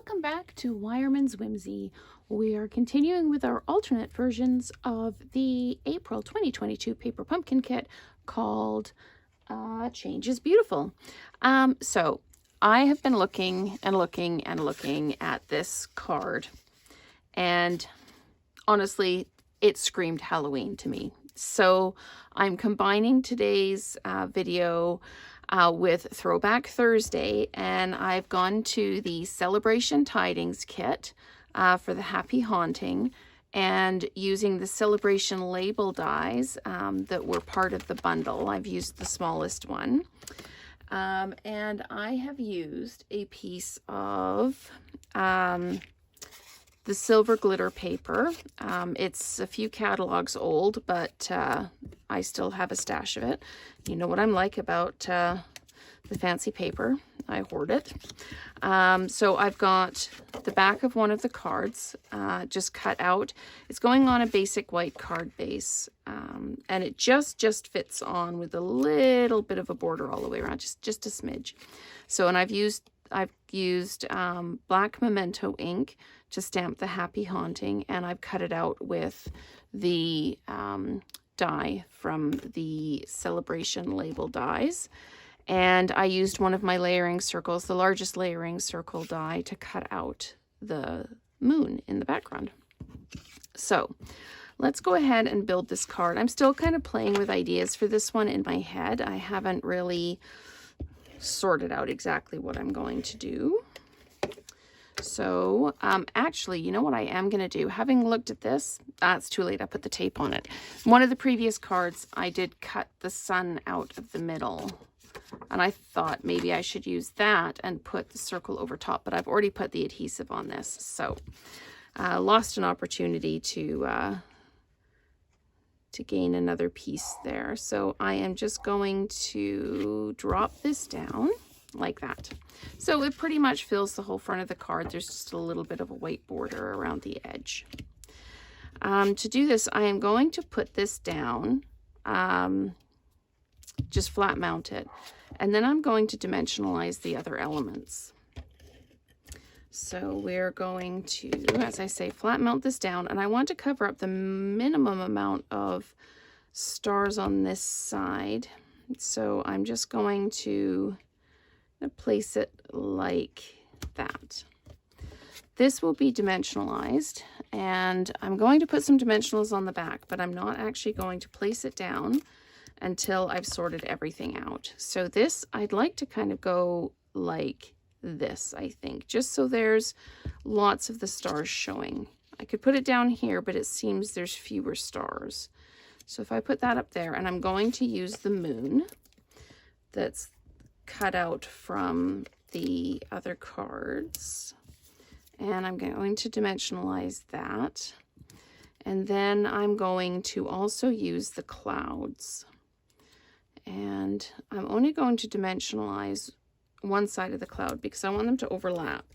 Welcome back to Wireman's Whimsy. We are continuing with our alternate versions of the April 2022 paper pumpkin kit called Change is Beautiful. So I have been looking and looking and looking at this card, and honestly, it screamed Halloween to me. So I'm combining today's video with Throwback Thursday, and I've gone to the Celebration Tidings kit for the Happy Haunting, and using the Celebration label dies that were part of the bundle. I've used the smallest one, and I have used a piece of the silver glitter paper. It's a few catalogs old, but I still have a stash of it. You know what I'm like about the fancy paper. I hoard it. So I've got the back of one of the cards just cut out. It's going on a basic white card base, and it just fits on with a little bit of a border all the way around, just a smidge. So, and I've used black memento ink to stamp the Happy Haunting, and I've cut it out with the die from the Celebration label dies. And I used one of my layering circles, the largest layering circle die, to cut out the moon in the background. So let's go ahead and build this card. I'm still kind of playing with ideas for this one in my head. I haven't really sorted out exactly what I'm going to do. So actually, you know what I am going to do? Having looked at this, it's too late. I put the tape on it. One of the previous cards, I did cut the sun out of the middle, and I thought maybe I should use that and put the circle over top, but I've already put the adhesive on this. So lost an opportunity to gain another piece there. So I am just going to drop this down like that. So it pretty much fills the whole front of the card. There's just a little bit of a white border around the edge. To do this, I am going to put this down, just flat mount it, and then I'm going to dimensionalize the other elements. So we're going to, as I say, flat mount this down, and I want to cover up the minimum amount of stars on this side. So I'm just going to place it like that. This will be dimensionalized, and I'm going to put some dimensionals on the back, but I'm not actually going to place it down until I've sorted everything out. So this, I'd like to kind of go like this, I think, just so there's lots of the stars showing. I could put it down here, but it seems there's fewer stars. So if I put that up there, and I'm going to use the moon that's cut out from the other cards, and I'm going to dimensionalize that, and then I'm going to also use the clouds, and I'm only going to dimensionalize one side of the cloud because I want them to overlap,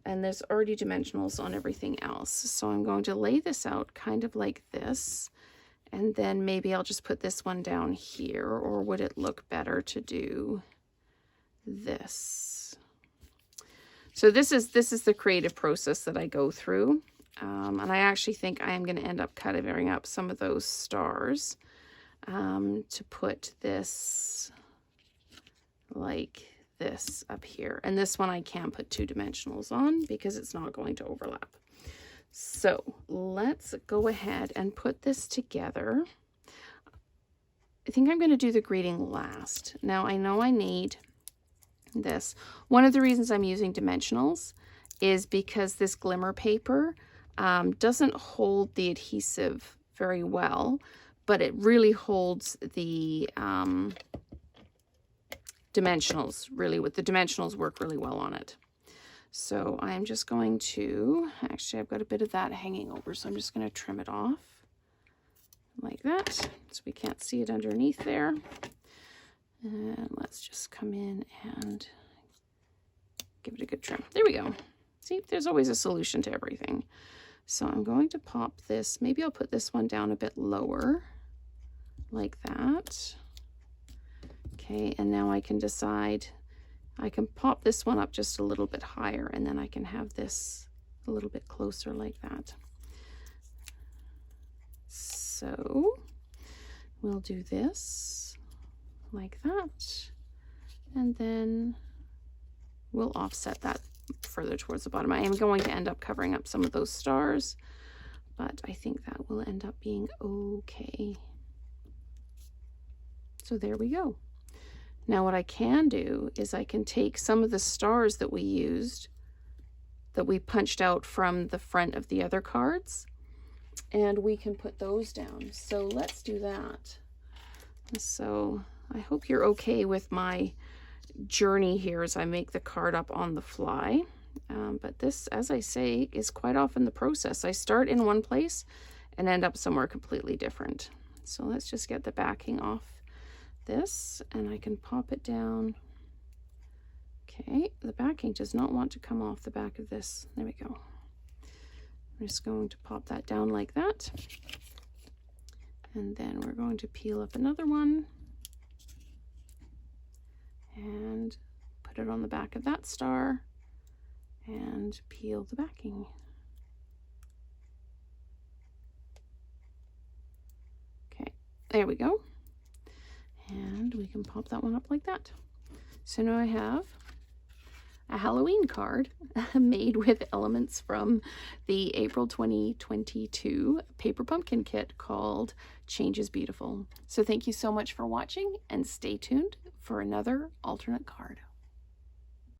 and there's already dimensionals on everything else. So I'm going to lay this out kind of like this, and then maybe I'll just put this one down here, or would it look better to do this? So this is the creative process that I go through, and I actually think I am going to end up cutting up some of those stars to put this like this up here, and this one I can't put two dimensionals on because it's not going to overlap. So let's go ahead and put this together. I think I'm going to do the greeting last. Now I know I need this. One of the reasons I'm using dimensionals is because this glimmer paper doesn't hold the adhesive very well, but it really holds the dimensionals really. With the dimensionals work really well on it. So I'm just going to, actually I've got a bit of that hanging over, so I'm just going to trim it off like that so we can't see it underneath there. And let's just come in and give it a good trim. There we go. See, there's always a solution to everything. So I'm going to pop this, maybe I'll put this one down a bit lower like that. Okay, and now I can decide I can pop this one up just a little bit higher, and then I can have this a little bit closer like that. So we'll do this like that, and then we'll offset that further towards the bottom. I am going to end up covering up some of those stars, but I think that will end up being okay. So there we go. Now what I can do is I can take some of the stars that we used, that we punched out from the front of the other cards, and we can put those down. So let's do that. So I hope you're okay with my journey here as I make the card up on the fly. But this, as I say, is quite often the process. I start in one place and end up somewhere completely different. So let's just get the backing off this, and I can pop it down. Okay, the backing does not want to come off the back of this. There we go. I'm just going to pop that down like that. And then we're going to peel up another one and put it on the back of that star and peel the backing. Okay, there we go. And we can pop that one up like that. So now I have a Halloween card made with elements from the April 2022 Paper Pumpkin Kit called Change is Beautiful. So thank you so much for watching, and stay tuned for another alternate card.